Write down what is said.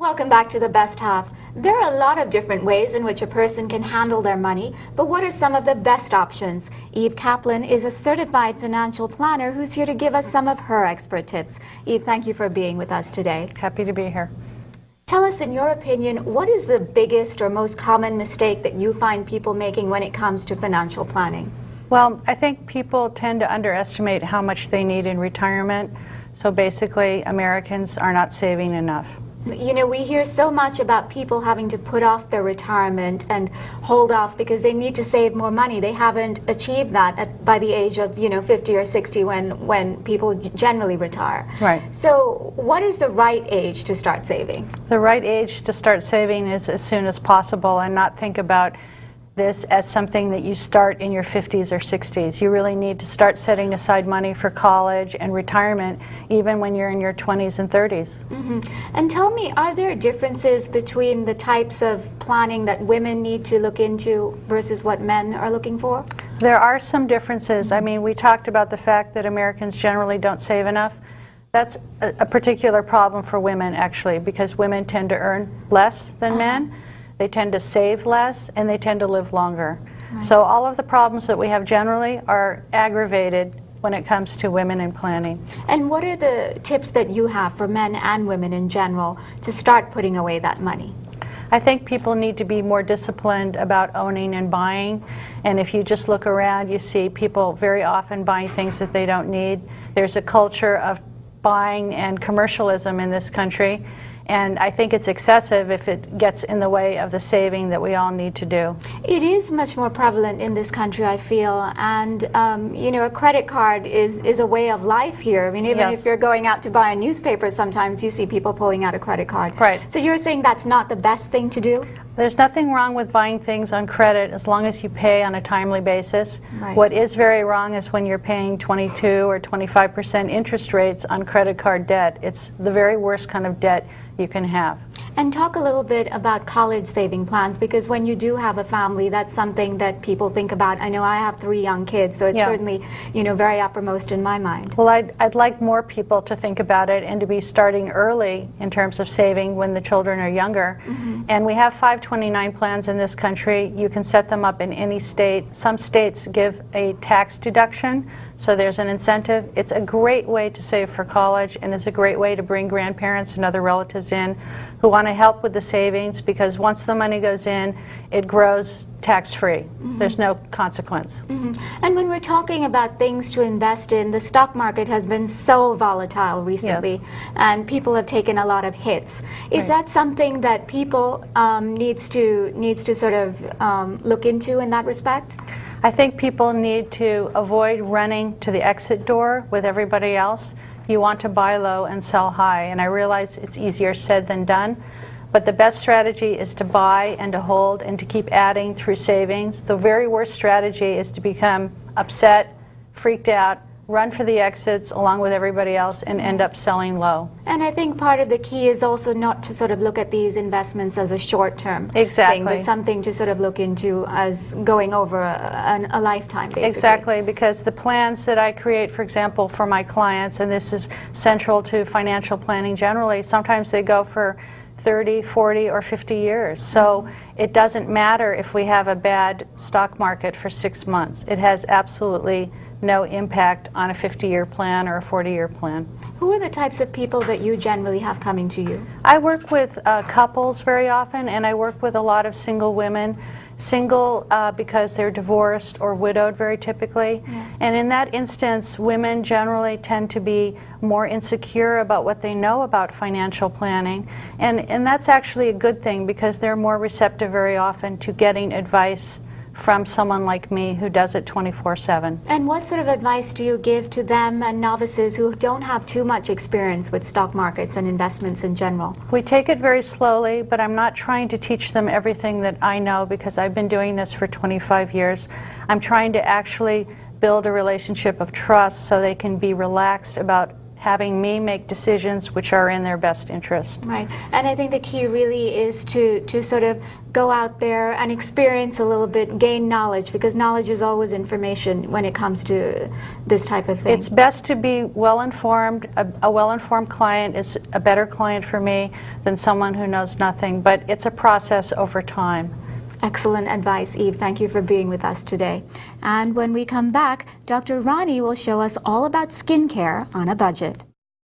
Welcome back to The Best Half. There are a lot of different ways in which a person can handle their money, but what are some of the best options? Eve Kaplan is a certified financial planner who's here to give us some of her expert tips. Eve, thank you for being with us today. Happy to be here. Tell us, in your opinion, what is the biggest or most common mistake that you find people making when it comes to financial planning? Well, I think people tend to underestimate how much they need in retirement. So basically, Americans are not saving enough. You know, we hear so much about people having to put off their retirement and hold off because they need to save more money. They haven't achieved that by the age of, 50 or 60 when people generally retire. Right. So what is the right age to start saving? The right age to start saving is as soon as possible, and not think about this as something that you start in your 50s or 60s. You really need to start setting aside money for college and retirement even when you're in your 20s and 30s. Mm-hmm. And tell me, are there differences between the types of planning that women need to look into versus what men are looking for? There are some differences. I mean, we talked about the fact that Americans generally don't save enough. That's a particular problem for women, actually, because women tend to earn less than men. They tend to save less, and they tend to live longer. Right. So all of the problems that we have generally are aggravated when it comes to women in planning. And what are the tips that you have for men and women in general to start putting away that money? I think people need to be more disciplined about owning and buying. And if you just look around, you see people very often buying things that they don't need. There's a culture of buying and commercialism in this country. And I think it's excessive if it gets in the way of the saving that we all need to do. It is much more prevalent in this country, I feel. And, a credit card is a way of life here. I mean, even if you're going out to buy a newspaper, sometimes you see people pulling out a credit card. Right. So you're saying that's not the best thing to do? There's nothing wrong with buying things on credit as long as you pay on a timely basis. Right. What is very wrong is when you're paying 22 or 25% interest rates on credit card debt. It's the very worst kind of debt you can have. And talk a little bit about college saving plans, because when you do have a family, that's something that people think about. I know I have 3 young kids, so it's certainly, very uppermost in my mind. Well, I'd like more people to think about it and to be starting early in terms of saving when the children are younger. Mm-hmm. And we have 529 plans in this country. You can set them up in any state. Some states give a tax deduction, so there's an incentive. It's a great way to save for college, and it's a great way to bring grandparents and other relatives in who want to help with the savings, because once the money goes in, it grows tax-free. Mm-hmm. There's no consequence. Mm-hmm. And when we're talking about things to invest in, the stock market has been so volatile recently, and people have taken a lot of hits. Is that something that people needs to sort of look into in that respect? I think people need to avoid running to the exit door with everybody else. You want to buy low and sell high, and I realize it's easier said than done, but the best strategy is to buy and to hold and to keep adding through savings. The very worst strategy is to become upset, freaked out, run for the exits along with everybody else, and end up selling low. And I think part of the key is also not to sort of look at these investments as a short-term thing, but something to sort of look into as going over a lifetime, basically. Exactly, because the plans that I create, for example, for my clients, and this is central to financial planning generally, sometimes they go for 30, 40, or 50 years. So it doesn't matter if we have a bad stock market for 6 months. It has absolutely no impact on a 50-year plan or a 40-year plan. Who are the types of people that you generally have coming to you? I work with couples very often, and I work with a lot of single women. Single because they're divorced or widowed very typically. Yeah. And in that instance, women generally tend to be more insecure about what they know about financial planning. And that's actually a good thing, because they're more receptive very often to getting advice from someone like me who does it 24/7. And what sort of advice do you give to them and novices who don't have too much experience with stock markets and investments in general? We take it very slowly, but I'm not trying to teach them everything that I know, because I've been doing this for 25 years. I'm trying to actually build a relationship of trust so they can be relaxed about having me make decisions which are in their best interest. Right. And I think the key really is to sort of go out there and experience a little bit, gain knowledge, because knowledge is always information when it comes to this type of thing. It's best to be well-informed. A well-informed client is a better client for me than someone who knows nothing, but it's a process over time. Excellent advice, Eve. Thank you for being with us today. And when we come back, Dr. Ronnie will show us all about skincare on a budget.